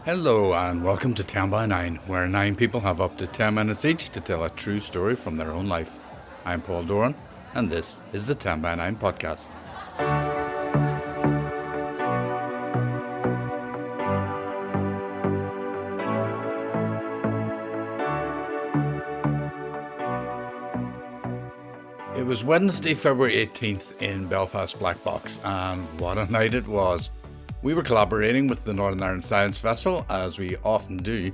Hello and welcome to 10 by 9, where 9 people have up to 10 minutes each to tell a true story from their own life. I'm Paul Doran, and this is the 10 by 9 podcast. It was Wednesday, February 18th in Belfast Black Box, and what a night it was. We were collaborating with the Northern Ireland Science Festival, as we often do,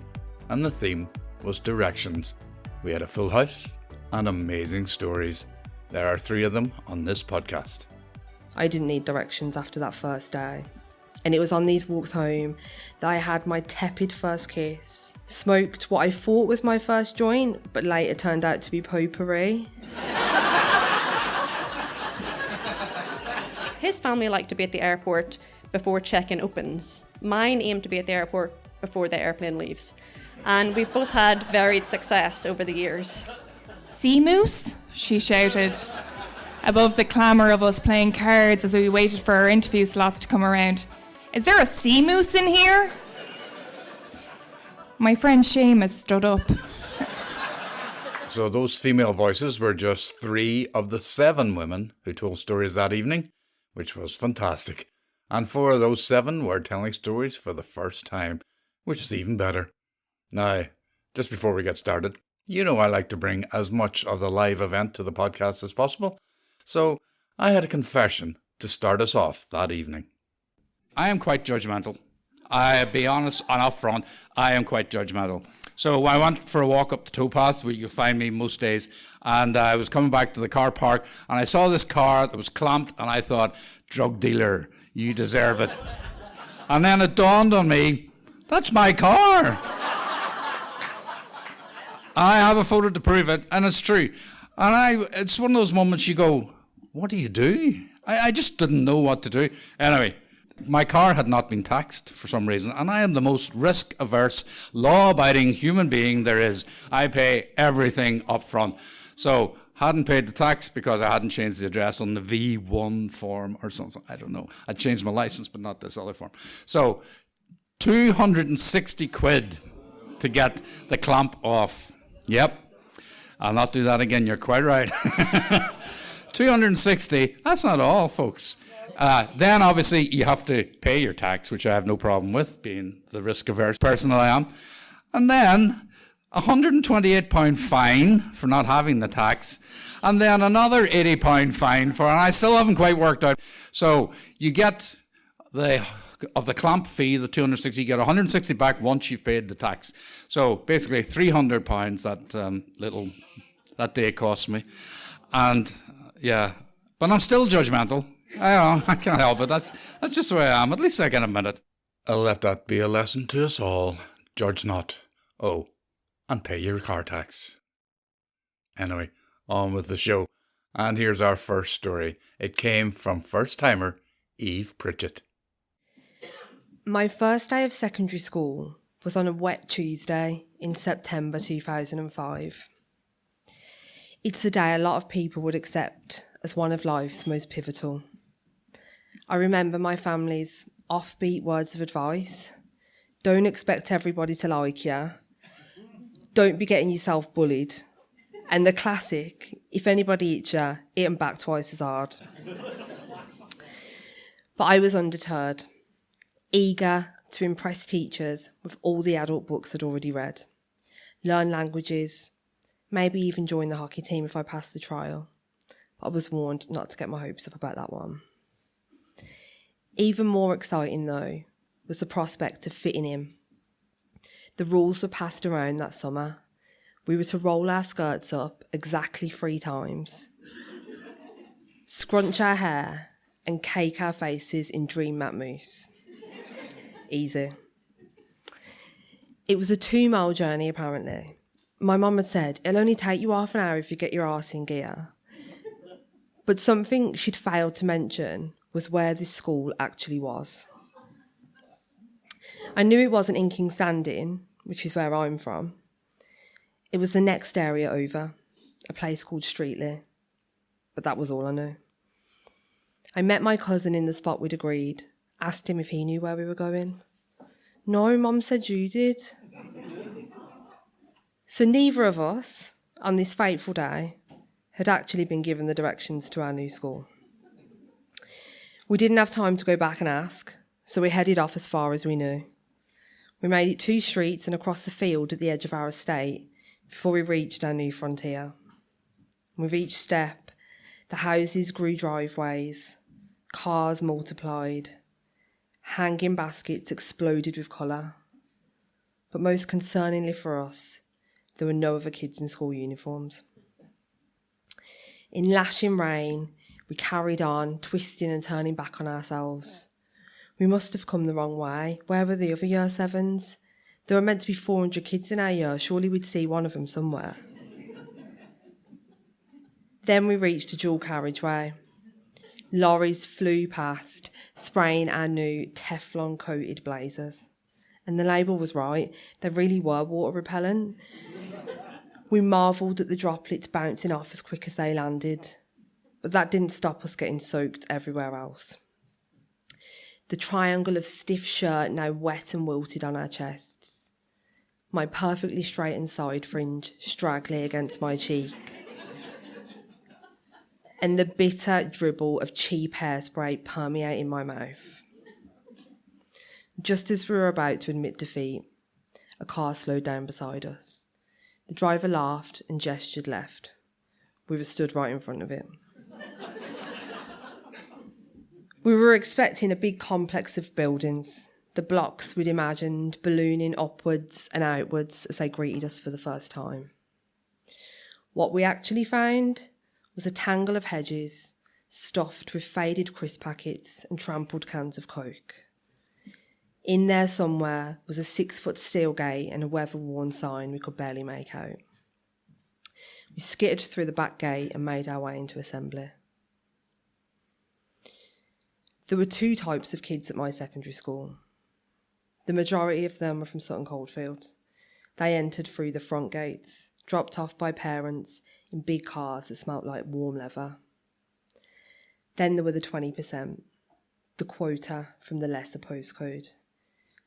and the theme was directions. We had a full house and amazing stories. There are 3 of them on this podcast. I didn't need directions after that first day. And it was on these walks home that I had my tepid first kiss, smoked what I thought was my first joint, but later turned out to be potpourri. His family like to be at the airport before check-in opens. Mine aim to be at the airport before the airplane leaves. And we've both had varied success over the years. Sea moose? She shouted, above the clamour of us playing cards as we waited for our interview slots to come around. Is there a sea moose in here? My friend Seamus stood up. So those female voices were just 3 of the 7 women who told stories that evening, which was fantastic. And 4 of those 7 were telling stories for the first time, which is even better. Now, just before we get started, you know I like to bring as much of the live event to the podcast as possible, so I had a confession to start us off that evening. I am quite judgmental. I'll be honest and up front, I am quite judgmental. So I went for a walk up the towpath, where you find me most days, and I was coming back to the car park, and I saw this car that was clamped, and I thought, drug dealer, you deserve it. And then it dawned on me, that's my car. I have a photo to prove it, and it's true. And it's one of those moments you go, what do you do? I just didn't know what to do. Anyway, my car had not been taxed for some reason, and I am the most risk-averse, law-abiding human being there is. I pay everything up front. So, hadn't paid the tax because I hadn't changed the address on the V1 form or something. I don't know. I changed my license, but not this other form. So, 260 quid to get the clamp off. Yep. I'll not do that again. You're quite right. 260. That's not all, folks. Then, obviously, you have to pay your tax, which I have no problem with, being the risk-averse person that I am. And then £128 fine for not having the tax, and then another £80 fine and I still haven't quite worked out. So you get of the clamp fee, the 260, you get 160 back once you've paid the tax. So basically £300 that day cost me. And yeah, but I'm still judgmental. I can't help it. That's just the way I am. At least I can admit it. I'll let that be a lesson to us all. Judge not. Oh, and pay your car tax. Anyway, on with the show. And here's our first story. It came from first-timer Eve Pritchett. My first day of secondary school was on a wet Tuesday in September 2005. It's a day a lot of people would accept as one of life's most pivotal. I remember my family's offbeat words of advice. Don't expect everybody to like you. Don't be getting yourself bullied. And the classic, if anybody eats you, eat them back twice as hard. But I was undeterred, eager to impress teachers with all the adult books I'd already read, learn languages, maybe even join the hockey team if I passed the trial. But I was warned not to get my hopes up about that one. Even more exciting, though, was the prospect of fitting in. The rules were passed around that summer. We were to roll our skirts up exactly 3 times, scrunch our hair, and cake our faces in dream mat mousse. Easy. It was a 2-mile journey, apparently. My mum had said, it'll only take you half an hour if you get your arse in gear. But something she'd failed to mention was where this school actually was. I knew it wasn't in King's Standing, which is where I'm from. It was the next area over, a place called Streatley. But that was all I knew. I met my cousin in the spot we'd agreed, asked him if he knew where we were going. No, Mum said you did. So neither of us, on this fateful day, had actually been given the directions to our new school. We didn't have time to go back and ask, so we headed off as far as we knew. We made it 2 streets and across the field at the edge of our estate before we reached our new frontier. With each step, the houses grew driveways, cars multiplied, hanging baskets exploded with colour. But most concerningly for us, there were no other kids in school uniforms. In lashing rain, we carried on, twisting and turning back on ourselves. We must have come the wrong way. Where were the other year 7s? There were meant to be 400 kids in our year. Surely we'd see one of them somewhere. Then we reached a dual carriageway. Lorries flew past, spraying our new Teflon-coated blazers. And the label was right. They really were water repellent. We marvelled at the droplets bouncing off as quick as they landed. But that didn't stop us getting soaked everywhere else. The triangle of stiff shirt now wet and wilted on our chests. My perfectly straightened side fringe straggly against my cheek. And the bitter dribble of cheap hairspray permeating my mouth. Just as we were about to admit defeat, a car slowed down beside us. The driver laughed and gestured left. We were stood right in front of it. We were expecting a big complex of buildings, the blocks we'd imagined ballooning upwards and outwards as they greeted us for the first time. What we actually found was a tangle of hedges stuffed with faded crisp packets and trampled cans of Coke. In there somewhere was a 6-foot steel gate and a weather-worn sign we could barely make out. We skittered through the back gate and made our way into assembly. There were 2 types of kids at my secondary school. The majority of them were from Sutton Coldfield. They entered through the front gates, dropped off by parents in big cars that smelt like warm leather. Then there were the 20%, the quota from the lesser postcode,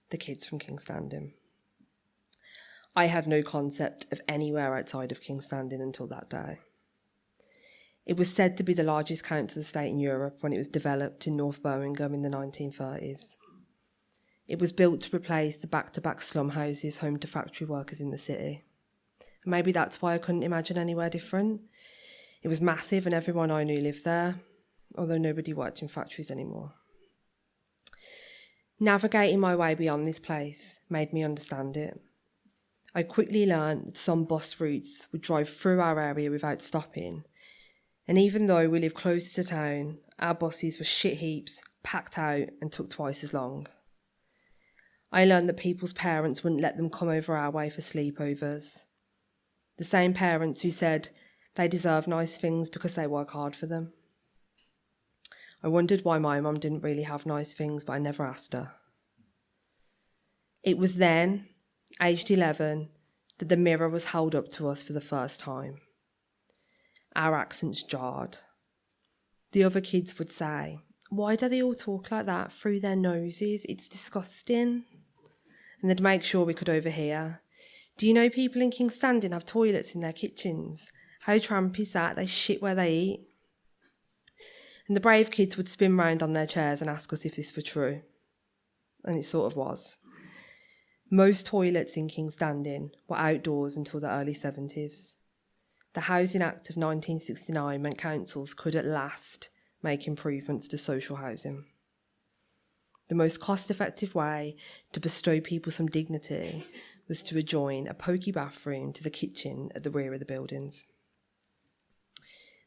the kids from King's Standing. I had no concept of anywhere outside of King's Standing until that day. It was said to be the largest council estate in Europe when it was developed in North Birmingham in the 1930s. It was built to replace the back-to-back slum houses home to factory workers in the city. And maybe that's why I couldn't imagine anywhere different. It was massive and everyone I knew lived there, although nobody worked in factories anymore. Navigating my way beyond this place made me understand it. I quickly learned that some bus routes would drive through our area without stopping, and even though we lived closer to town, our buses were shit heaps, packed out and took twice as long. I learned that people's parents wouldn't let them come over our way for sleepovers. The same parents who said they deserve nice things because they work hard for them. I wondered why my mum didn't really have nice things, but I never asked her. It was then, aged 11, that the mirror was held up to us for the first time. Our accents jarred. The other kids would say, "Why do they all talk like that through their noses? It's disgusting." And they'd make sure we could overhear. "Do you know people in King's Standing have toilets in their kitchens? How tramp is that? They shit where they eat." And the brave kids would spin round on their chairs and ask us if this were true. And it sort of was. Most toilets in King's Standing were outdoors until the early 70s. The Housing Act of 1969 meant councils could at last make improvements to social housing. The most cost-effective way to bestow people some dignity was to adjoin a pokey bathroom to the kitchen at the rear of the buildings.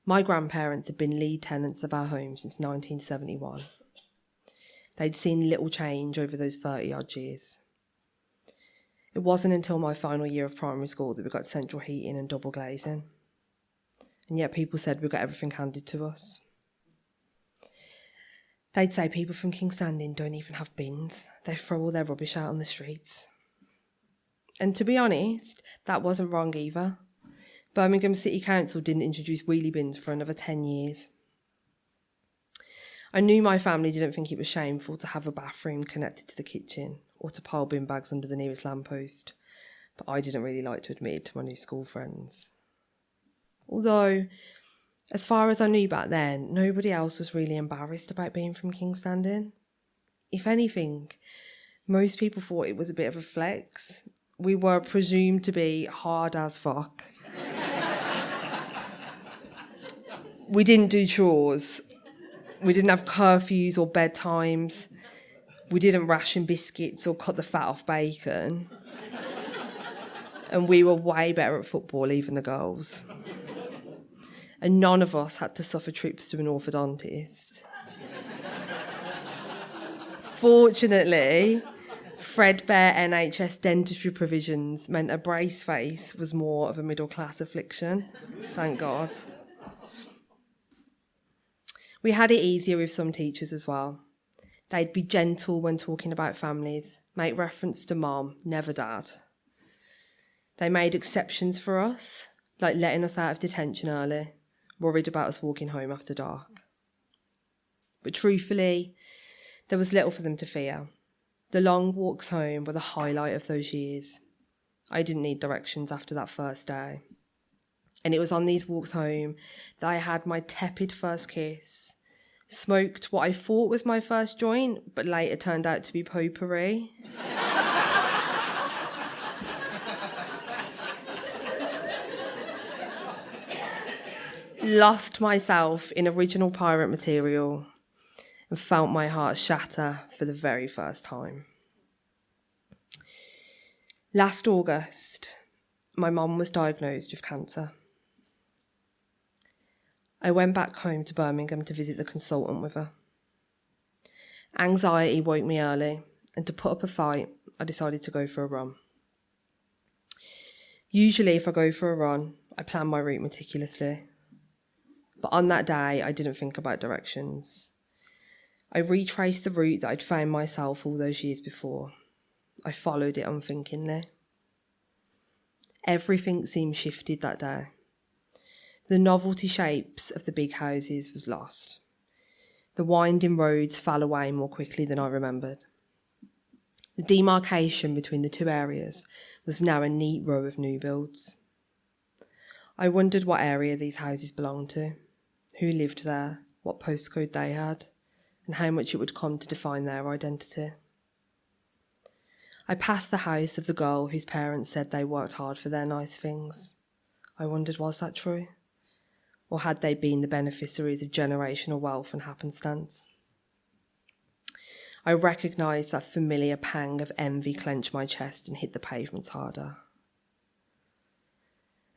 My grandparents had been lead tenants of our home since 1971. They'd seen little change over those 30-odd years. It wasn't until my final year of primary school that we got central heating and double glazing. And yet people said we got everything handed to us. They'd say people from King's Standing don't even have bins. They throw all their rubbish out on the streets. And to be honest, that wasn't wrong either. Birmingham City Council didn't introduce wheelie bins for another 10 years. I knew my family didn't think it was shameful to have a bathroom connected to the kitchen or to pile bin bags under the nearest lamppost, but I didn't really like to admit it to my new school friends. Although, as far as I knew back then, nobody else was really embarrassed about being from King's Landing. If anything, most people thought it was a bit of a flex. We were presumed to be hard as fuck. We didn't do chores. We didn't have curfews or bedtimes. We didn't ration biscuits or cut the fat off bacon. And we were way better at football, even the girls. And none of us had to suffer trips to an orthodontist. Fortunately, threadbare NHS dentistry provisions meant a brace face was more of a middle-class affliction. Thank God. We had it easier with some teachers as well. They'd be gentle when talking about families, make reference to mom, never dad. They made exceptions for us, like letting us out of detention early, worried about us walking home after dark. But truthfully, there was little for them to fear. The long walks home were the highlight of those years. I didn't need directions after that first day. And it was on these walks home that I had my tepid first kiss, smoked what I thought was my first joint, but later turned out to be potpourri. Lost myself in original pirate material and felt my heart shatter for the very first time. Last August, my mum was diagnosed with cancer. I went back home to Birmingham to visit the consultant with her. Anxiety woke me early, and to put up a fight, I decided to go for a run. Usually, if I go for a run, I plan my route meticulously. But on that day, I didn't think about directions. I retraced the route that I'd found myself all those years before. I followed it unthinkingly. Everything seemed shifted that day. The novelty shapes of the big houses was lost. The winding roads fell away more quickly than I remembered. The demarcation between the two areas was now a neat row of new builds. I wondered what area these houses belonged to, who lived there, what postcode they had, and how much it would come to define their identity. I passed the house of the girl whose parents said they worked hard for their nice things. I wondered, was that true? Or had they been the beneficiaries of generational wealth and happenstance? I recognised that familiar pang of envy clench my chest and hit the pavements harder.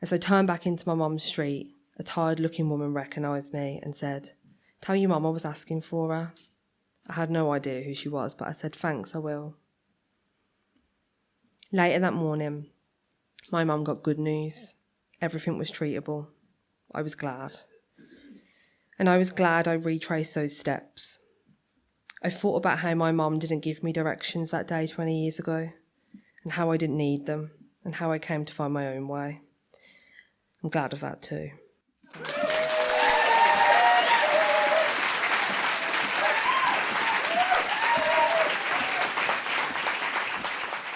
As I turned back into my mum's street, a tired-looking woman recognised me and said, "Tell your mum I was asking for her." I had no idea who she was, but I said, "Thanks, I will." Later that morning, my mum got good news. Everything was treatable. I was glad. And I was glad I retraced those steps. I thought about how my mum didn't give me directions that day 20 years ago, and how I didn't need them, and how I came to find my own way. I'm glad of that too.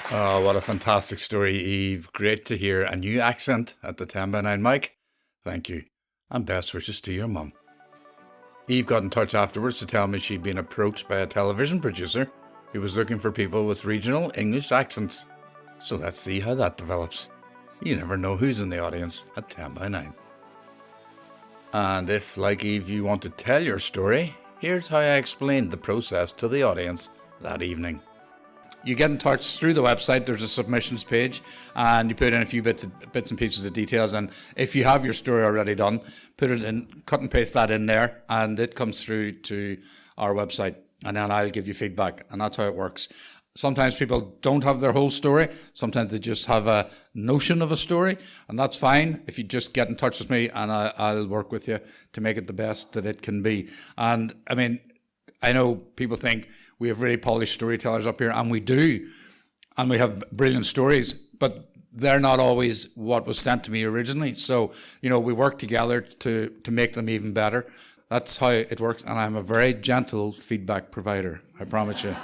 Oh, what a fantastic story, Eve. Great to hear a new accent at the 10x9 mic. Thank you. And best wishes to your mum. Eve got in touch afterwards to tell me she'd been approached by a television producer who was looking for people with regional English accents. So let's see how that develops. You never know who's in the audience at 10x9. And if, like Eve, you want to tell your story, here's how I explained the process to the audience that evening. You get in touch through the website. There's a submissions page, and you put in a few bits and pieces of details. And if you have your story already done, put it in, cut and paste that in there, and it comes through to our website. And then I'll give you feedback, and that's how it works. Sometimes people don't have their whole story. Sometimes they just have a notion of a story, and that's fine. If you just get in touch with me, and I'll work with you to make it the best that it can be. And I mean, I know people think we have really polished storytellers up here, and we do. And we have brilliant stories, but they're not always what was sent to me originally. So, you know, we work together to make them even better. That's how it works. And I'm a very gentle feedback provider, I promise you.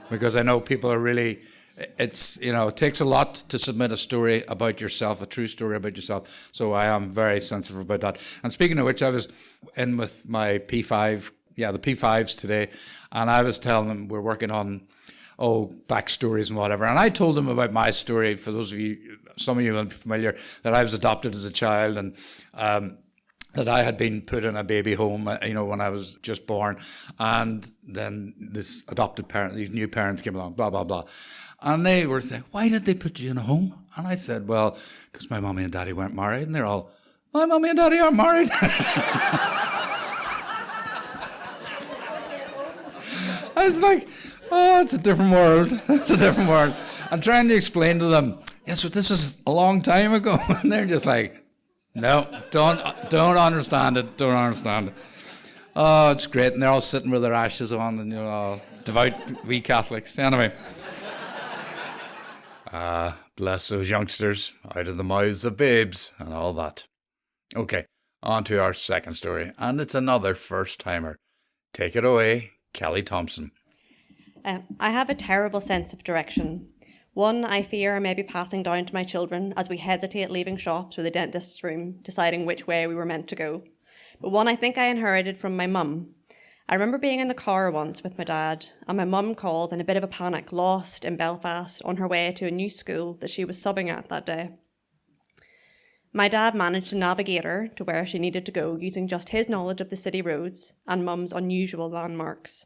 Because I know people are really, it takes a lot to submit a story about yourself, a true story about yourself. So I am very sensitive about that. And speaking of which, I was in with my P5, the P5s today, and I was telling them we're working on, backstories and whatever. And I told them about my story, for those of you, some of you will be familiar, that I was adopted as a child and that I had been put in a baby home, when I was just born. And then this adopted parent, these new parents came along, blah, blah, blah. And they were saying, why did they put you in a home? And I said, well, because my mommy and daddy weren't married. And they're all, my mommy and daddy aren't married. I was like, it's a different world. It's a different world. I'm trying to explain to them, yes, but this is a long time ago. And they're just like, no, don't understand it. Don't understand it. Oh, it's great. And they're all sitting with their ashes on and, devout wee Catholics. Anyway. Bless those youngsters out of the mouths of babes and all that. Okay, on to our second story. And it's another first-timer. Take it away, Kelly Thompson. I have a terrible sense of direction. One I fear I may be passing down to my children as we hesitate leaving shops or the dentist's room, deciding which way we were meant to go. But one I think I inherited from my mum. I remember being in the car once with my dad, and my mum called in a bit of a panic, lost in Belfast, on her way to a new school that she was subbing at that day. My dad managed to navigate her to where she needed to go using just his knowledge of the city roads and mum's unusual landmarks.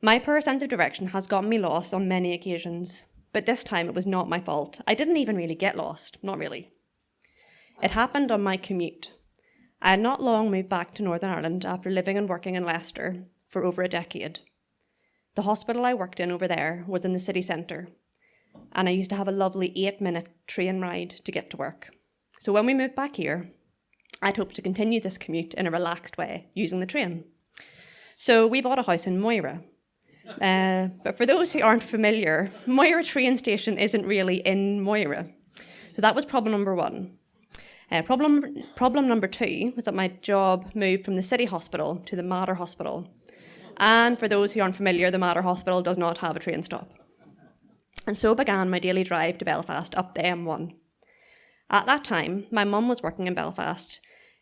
My poor sense of direction has gotten me lost on many occasions, but this time it was not my fault. I didn't even really get lost, not really. It happened on my commute. I had not long moved back to Northern Ireland after living and working in Leicester for over a decade. The hospital I worked in over there was in the city centre, and I used to have a lovely 8-minute train ride to get to work. So when we moved back here, I'd hoped to continue this commute in a relaxed way using the train. So we bought a house in Moira. But for those who aren't familiar, Moira train station isn't really in Moira. So that was problem number one. Problem number two was that my job moved from the city hospital to the Mater Hospital. And for those who aren't familiar, the Mater Hospital does not have a train stop. And so began my daily drive to Belfast up the M1. At that time, my mum was working in Belfast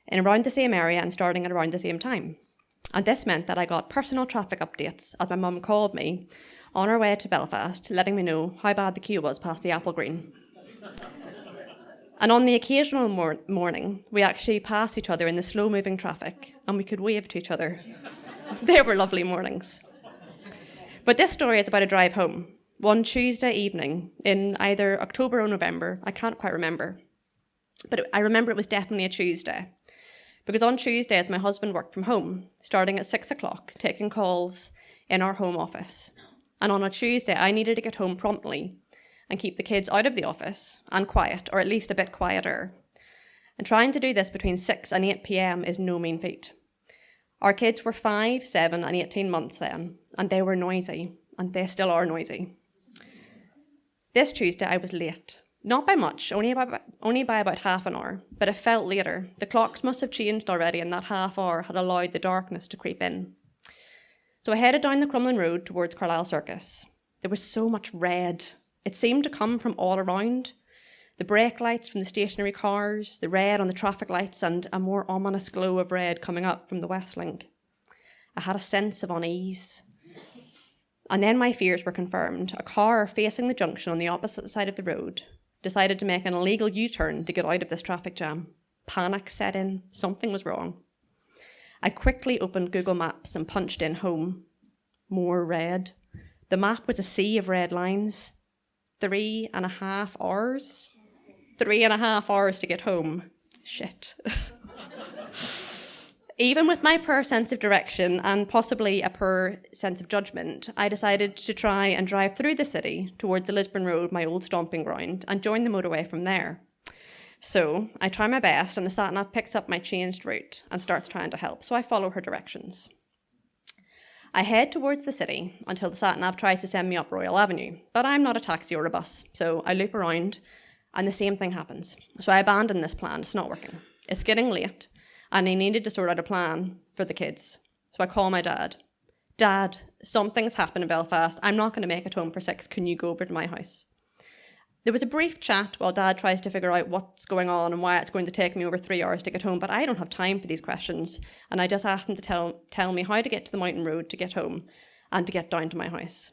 in around the same area and starting at around the same time. And this meant that I got personal traffic updates as my mum called me on her way to Belfast, letting me know how bad the queue was past the Apple Green. And on the occasional morning, we actually passed each other in the slow-moving traffic, and we could wave to each other. They were lovely mornings. But this story is about a drive home, one Tuesday evening in either October or November. I can't quite remember. But I remember it was definitely a Tuesday. Because on Tuesdays, my husband worked from home, starting at 6 o'clock, taking calls in our home office. And on a Tuesday, I needed to get home promptly and keep the kids out of the office and quiet, or at least a bit quieter. And trying to do this between 6 and 8 p.m. is no mean feat. Our kids were 5, 7 and 18 months then, and they were noisy, and they still are noisy. This Tuesday, I was late. Not by much, only by about half an hour, but it felt later. The clocks must have changed already, and that half hour had allowed the darkness to creep in. So I headed down the Crumlin Road towards Carlisle Circus. There was so much red. It seemed to come from all around. The brake lights from the stationary cars, the red on the traffic lights, and a more ominous glow of red coming up from the West Link. I had a sense of unease. And then my fears were confirmed. A car facing the junction on the opposite side of the road decided to make an illegal U-turn to get out of this traffic jam. Panic set in. Something was wrong. I quickly opened Google Maps and punched in home. More red. The map was a sea of red lines. 3.5 hours? 3.5 hours to get home. Shit. Even with my poor sense of direction and possibly a poor sense of judgment, I decided to try and drive through the city towards the Lisburn Road, my old stomping ground, and join the motorway from there. So I try my best, and the sat-nav picks up my changed route and starts trying to help, so I follow her directions. I head towards the city until the sat-nav tries to send me up Royal Avenue, but I'm not a taxi or a bus, so I loop around, and the same thing happens. So I abandon this plan. It's not working. It's getting late, and I needed to sort out a plan for the kids. So I call my dad. Dad, something's happened in Belfast. I'm not going to make it home for 6. Can you go over to my house? There was a brief chat while Dad tries to figure out what's going on and why it's going to take me over 3 hours to get home, but I don't have time for these questions. And I just asked him to tell me how to get to the mountain road to get home and to get down to my house.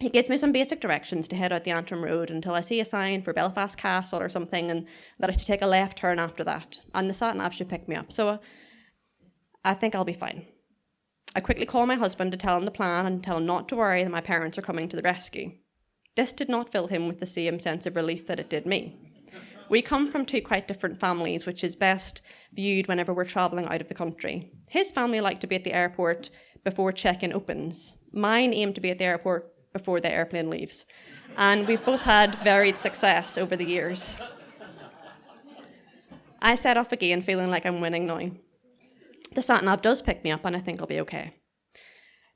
He gives me some basic directions to head out the Antrim Road until I see a sign for Belfast Castle or something, and that I should take a left turn after that. And the sat-nav should pick me up. So I think I'll be fine. I quickly call my husband to tell him the plan and tell him not to worry that my parents are coming to the rescue. This did not fill him with the same sense of relief that it did me. We come from 2 quite different families, which is best viewed whenever we're travelling out of the country. His family like to be at the airport before check-in opens. Mine aim to be at the airport before the airplane leaves. And we've both had varied success over the years. I set off again feeling like I'm winning now. The sat-nav does pick me up and I think I'll be okay.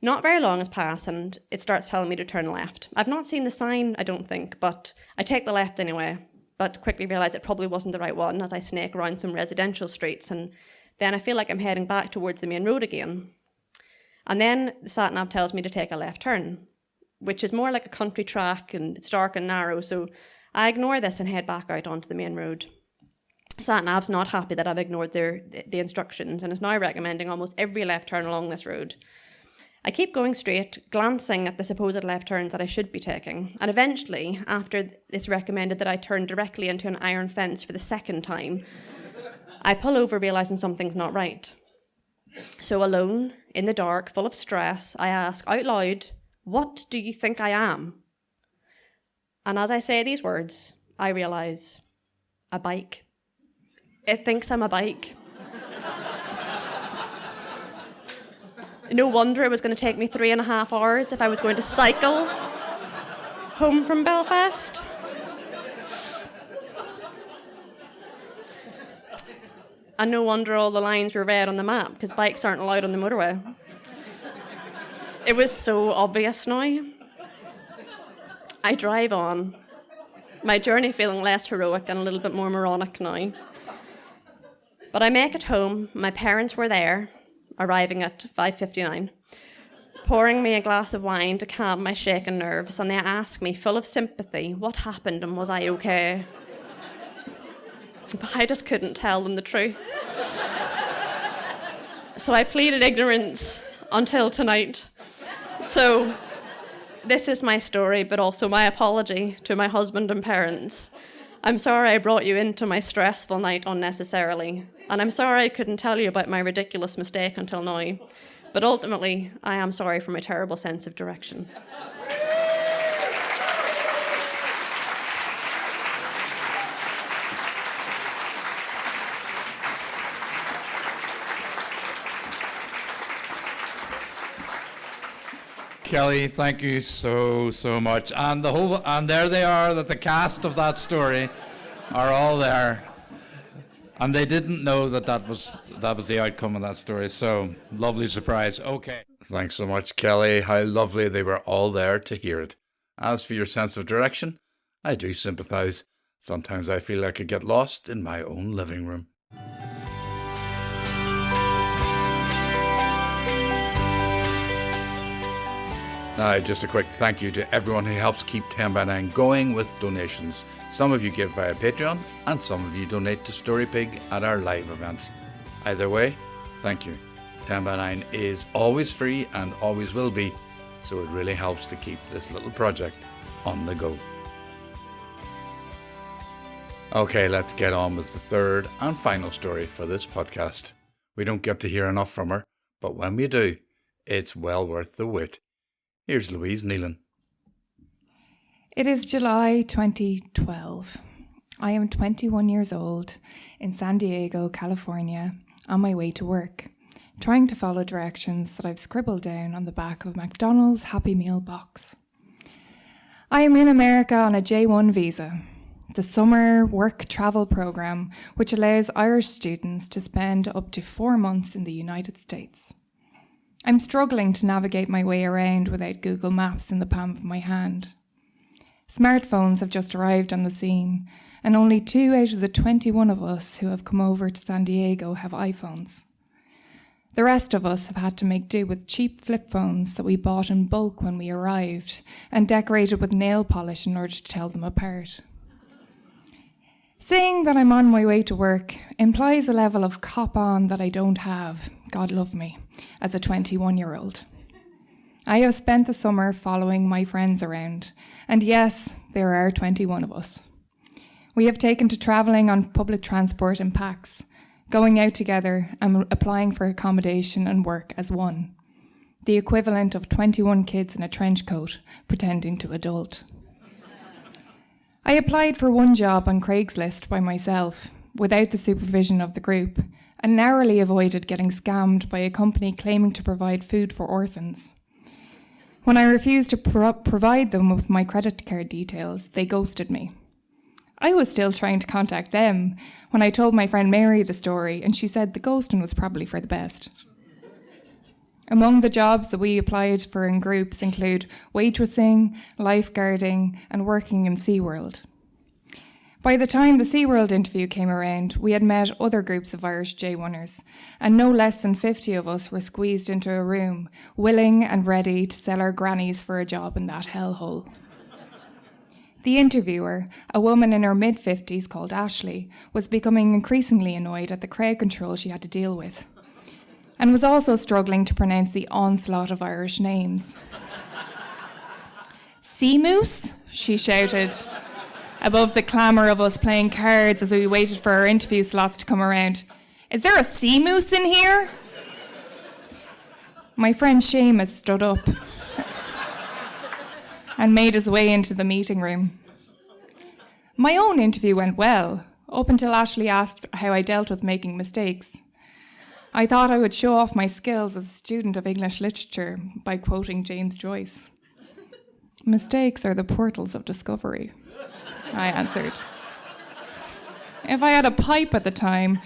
Not very long has passed and it starts telling me to turn left. I've not seen the sign, I don't think, but I take the left anyway, but quickly realise it probably wasn't the right one as I snake around some residential streets, and then I feel like I'm heading back towards the main road again. And then the sat-nav tells me to take a left turn, which is more like a country track and it's dark and narrow, so I ignore this and head back out onto the main road. Sat-nav's not happy that I've ignored the instructions and is now recommending almost every left turn along this road. I keep going straight, glancing at the supposed left turns that I should be taking, and eventually, after it's recommended that I turn directly into an iron fence for the 2nd time, I pull over realising something's not right. So alone, in the dark, full of stress, I ask out loud, "What do you think I am?" And as I say these words, I realise, a bike. It thinks I'm a bike. No wonder it was going to take me 3.5 hours if I was going to cycle home from Belfast. And no wonder all the lines were red on the map, because bikes aren't allowed on the motorway. It was so obvious now. I drive on, my journey feeling less heroic and a little bit more moronic now. But I make it home. My parents were there, arriving at 5:59, pouring me a glass of wine to calm my shaken nerves, and they ask me, full of sympathy, what happened and was I okay? But I just couldn't tell them the truth. So I pleaded ignorance until tonight. So this is my story, but also my apology to my husband and parents. I'm sorry I brought you into my stressful night unnecessarily, and I'm sorry I couldn't tell you about my ridiculous mistake until now, but ultimately, I am sorry for my terrible sense of direction. Kelly, thank you so much. And there they are, that the cast of that story are all there. And they didn't know that was the outcome of that story. So, lovely surprise. Okay. Thanks so much, Kelly. How lovely they were all there to hear it. As for your sense of direction, I do sympathise. Sometimes I feel I could get lost in my own living room. Now, just a quick thank you to everyone who helps keep 10 by 9 going with donations. Some of you give via Patreon, and some of you donate to StoryPig at our live events. Either way, thank you. 10 by 9 is always free and always will be, so it really helps to keep this little project on the go. Okay, let's get on with the third and final story for this podcast. We don't get to hear enough from her, but when we do, it's well worth the wait. Here's Louise Nealon. It is July 2012. I am 21 years old in San Diego, California, on my way to work, trying to follow directions that I've scribbled down on the back of a McDonald's Happy Meal box. I am in America on a J1 visa, the summer work travel program which allows Irish students to spend up to 4 months in the United States. I'm struggling to navigate my way around without Google Maps in the palm of my hand. Smartphones have just arrived on the scene, and only 2 out of the 21 of us who have come over to San Diego have iPhones. The rest of us have had to make do with cheap flip phones that we bought in bulk when we arrived and decorated with nail polish in order to tell them apart. Saying that I'm on my way to work implies a level of cop-on that I don't have, God love me, as a 21-year-old. I have spent the summer following my friends around, and yes, there are 21 of us. We have taken to travelling on public transport in packs, going out together and applying for accommodation and work as one, the equivalent of 21 kids in a trench coat pretending to adult. I applied for one job on Craigslist by myself, without the supervision of the group, and narrowly avoided getting scammed by a company claiming to provide food for orphans. When I refused to provide them with my credit card details, they ghosted me. I was still trying to contact them when I told my friend Mary the story, and she said the ghosting was probably for the best. Among the jobs that we applied for in groups include waitressing, lifeguarding, and working in SeaWorld. By the time the SeaWorld interview came around, we had met other groups of Irish J1ers, and no less than 50 of us were squeezed into a room, willing and ready to sell our grannies for a job in that hellhole. The interviewer, a woman in her mid-50s called Ashley, was becoming increasingly annoyed at the crowd control she had to deal with, and was also struggling to pronounce the onslaught of Irish names. "Sea moose?" she shouted, above the clamour of us playing cards as we waited for our interview slots to come around. "Is there a sea moose in here?" My friend Seamus stood up and made his way into the meeting room. My own interview went well, up until Ashley asked how I dealt with making mistakes. I thought I would show off my skills as a student of English literature by quoting James Joyce. "Mistakes are the portals of discovery," I answered. If I had a pipe at the time,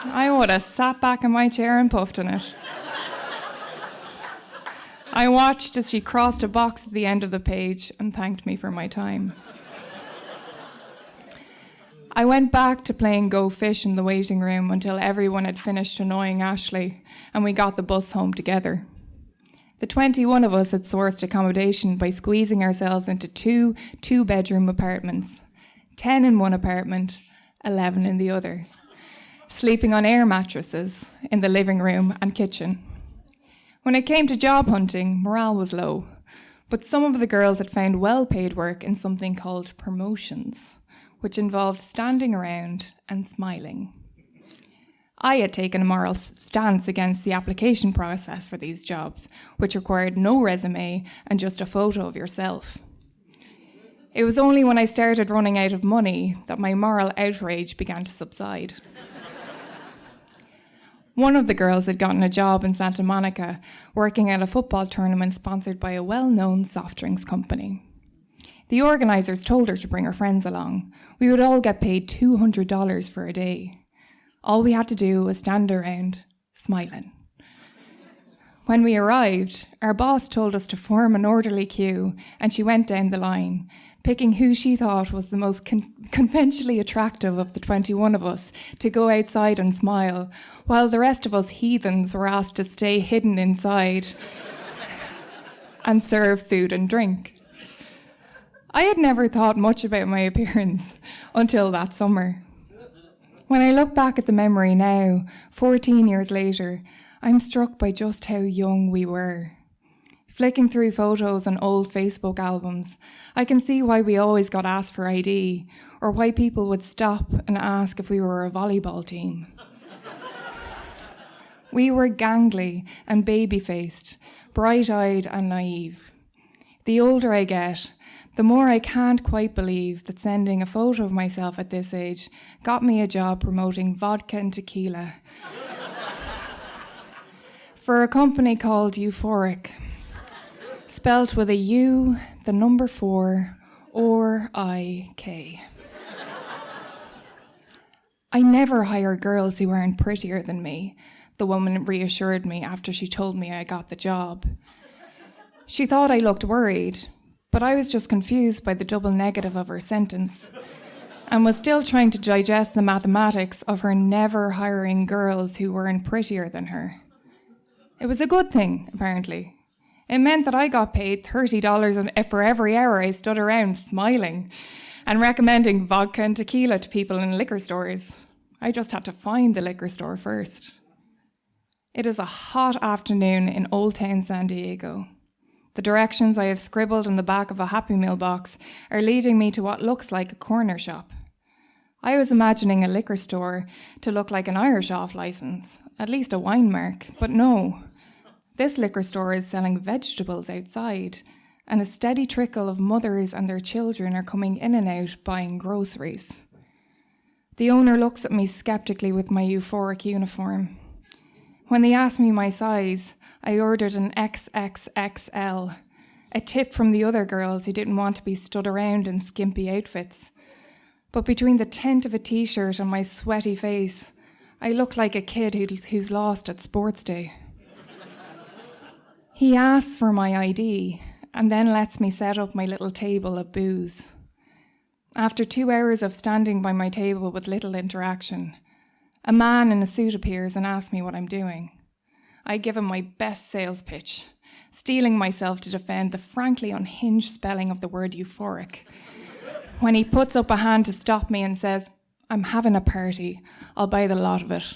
I would have sat back in my chair and puffed on it. I watched as she crossed a box at the end of the page and thanked me for my time. I went back to playing Go Fish in the waiting room until everyone had finished annoying Ashley and we got the bus home together. The 21 of us had sourced accommodation by squeezing ourselves into two-bedroom apartments, 10 in one apartment, 11 in the other, sleeping on air mattresses in the living room and kitchen. When it came to job hunting, morale was low, but some of the girls had found well-paid work in something called promotions, which involved standing around and smiling. I had taken a moral stance against the application process for these jobs, which required no resume and just a photo of yourself. It was only when I started running out of money that my moral outrage began to subside. One of the girls had gotten a job in Santa Monica, working at a football tournament sponsored by a well-known soft drinks company. The organisers told her to bring her friends along. We would all get paid $200 for a day. All we had to do was stand around, smiling. When we arrived, our boss told us to form an orderly queue, and she went down the line, picking who she thought was the most conventionally attractive of the 21 of us to go outside and smile, while the rest of us heathens were asked to stay hidden inside and serve food and drink. I had never thought much about my appearance until that summer. When I look back at the memory now, 14 years later, I'm struck by just how young we were. Flicking through photos and old Facebook albums, I can see why we always got asked for ID, or why people would stop and ask if we were a volleyball team. We were gangly and baby-faced, bright-eyed and naive. The older I get, the more I can't quite believe that sending a photo of myself at this age got me a job promoting vodka and tequila for a company called Euphoric, spelt with a U, the number 4, or I-K. "I never hire girls who aren't prettier than me," the woman reassured me after she told me I got the job. She thought I looked worried, But I was just confused by the double negative of her sentence and was still trying to digest the mathematics of her never hiring girls who weren't prettier than her. It was a good thing, apparently. It meant that I got paid $30 for every hour I stood around smiling and recommending vodka and tequila to people in liquor stores. I just had to find the liquor store first. It is a hot afternoon in Old Town San Diego. The directions I have scribbled on the back of a Happy Meal box are leading me to what looks like a corner shop. I was imagining a liquor store to look like an Irish off licence, at least a wine mark, but no. This liquor store is selling vegetables outside, and a steady trickle of mothers and their children are coming in and out buying groceries. The owner looks at me sceptically with my euphoric uniform. When they asked me my size, I ordered an XXXL, a tip from the other girls who didn't want to be stood around in skimpy outfits. But between the tint of a t-shirt and my sweaty face, I look like a kid who's lost at sports day. He asks for my ID and then lets me set up my little table of booze. After 2 hours of standing by my table with little interaction, a man in a suit appears and asks me what I'm doing. I give him my best sales pitch, steeling myself to defend the frankly unhinged spelling of the word euphoric. When he puts up a hand to stop me and says, "I'm having a party, I'll buy the lot of it."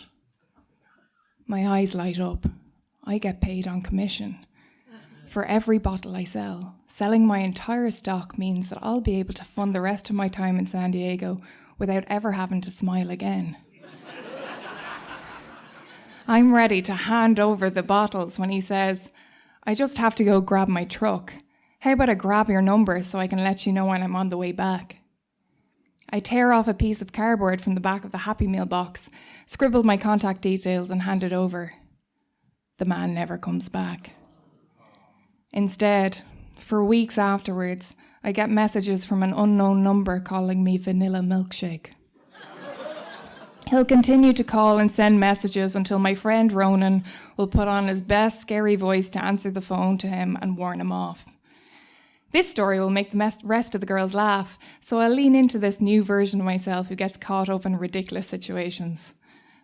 My eyes light up. I get paid on commission. For every bottle I sell, selling my entire stock means that I'll be able to fund the rest of my time in San Diego without ever having to smile again. I'm ready to hand over the bottles when he says, "I just have to go grab my truck. How about I grab your number so I can let you know when I'm on the way back?" I tear off a piece of cardboard from the back of the Happy Meal box, scribble my contact details and hand it over. The man never comes back. Instead, for weeks afterwards, I get messages from an unknown number calling me vanilla milkshake. He'll continue to call and send messages until my friend Ronan will put on his best scary voice to answer the phone to him and warn him off. This story will make the rest of the girls laugh, so I'll lean into this new version of myself who gets caught up in ridiculous situations.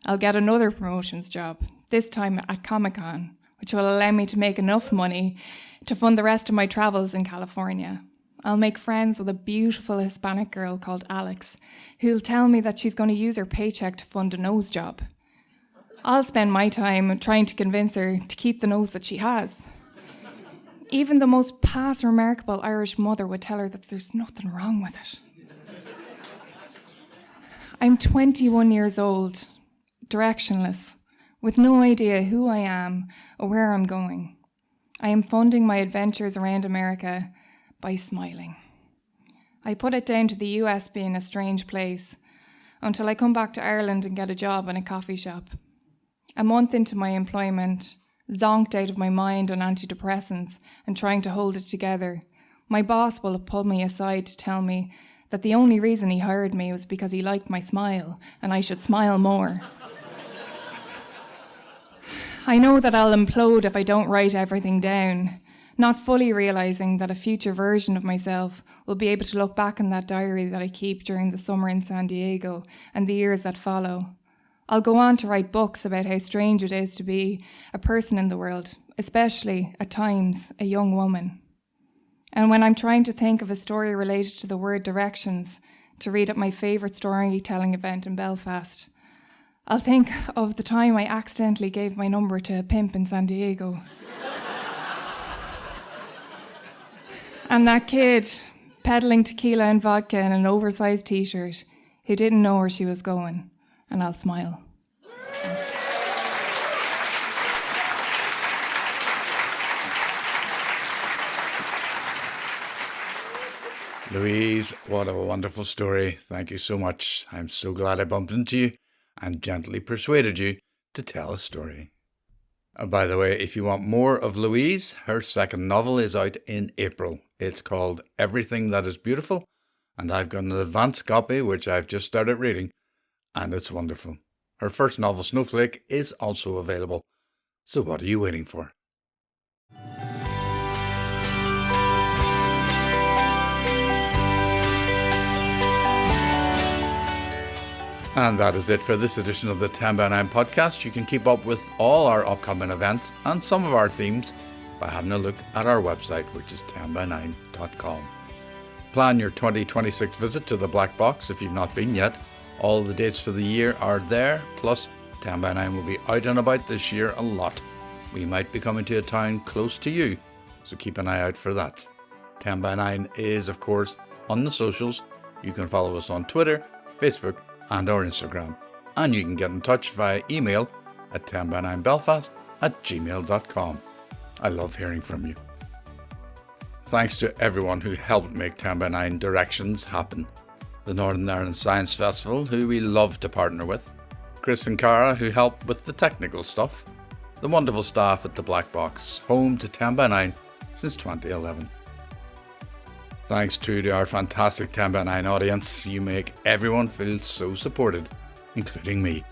I'll get another promotions job, this time at Comic-Con, which will allow me to make enough money to fund the rest of my travels in California. I'll make friends with a beautiful Hispanic girl called Alex, who'll tell me that she's going to use her paycheck to fund a nose job. I'll spend my time trying to convince her to keep the nose that she has. Even the most past remarkable Irish mother would tell her that there's nothing wrong with it. I'm 21 years old, directionless, with no idea who I am or where I'm going. I am funding my adventures around America by smiling. I put it down to the US being a strange place until I come back to Ireland and get a job in a coffee shop. A month into my employment, zonked out of my mind on antidepressants and trying to hold it together, my boss will pull me aside to tell me that the only reason he hired me was because he liked my smile and I should smile more. I know that I'll implode if I don't write everything down, not fully realising that a future version of myself will be able to look back on that diary that I keep during the summer in San Diego and the years that follow. I'll go on to write books about how strange it is to be a person in the world, especially, at times, a young woman. And when I'm trying to think of a story related to the word directions to read at my favourite storytelling event in Belfast, I'll think of the time I accidentally gave my number to a pimp in San Diego. And that kid peddling tequila and vodka in an oversized t-shirt who didn't know where she was going, and I'll smile. Louise, what a wonderful story. Thank you so much. I'm so glad I bumped into you and gently persuaded you to tell a story. By the way, if you want more of Louise, her second novel is out in April. It's called Everything That Is Beautiful, and I've got an advance copy which I've just started reading, and it's wonderful. Her first novel, Snowflake, is also available. So what are you waiting for? And that is it for this edition of the 10 by 9 podcast. You can keep up with all our upcoming events and some of our themes by having a look at our website, which is 10by9.com. Plan your 2026 visit to the Black Box if you've not been yet. All the dates for the year are there, plus 10 by 9 will be out and about this year a lot. We might be coming to a town close to you, so keep an eye out for that. 10 by 9 is, of course, on the socials. You can follow us on Twitter, Facebook and our Instagram. And you can get in touch via email at 10by9belfast@gmail.com. I love hearing from you. Thanks to everyone who helped make 10 by 9 Directions happen. The Northern Ireland Science Festival, who we love to partner with. Chris and Cara, who helped with the technical stuff. The wonderful staff at the Black Box, home to 10 by 9 since 2011. Thanks too to our fantastic 10 by 9 audience. You make everyone feel so supported, including me.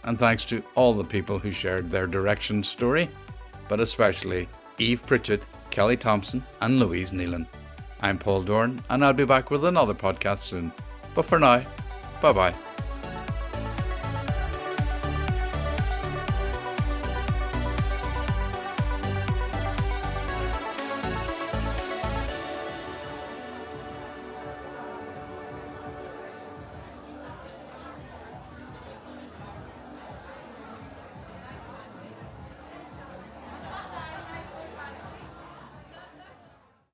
And thanks to all the people who shared their Direction story, but especially Eve Pritchett, Kelly Thompson and Louise Nealon. I'm Paul Dorn and I'll be back with another podcast soon. But for now, bye bye.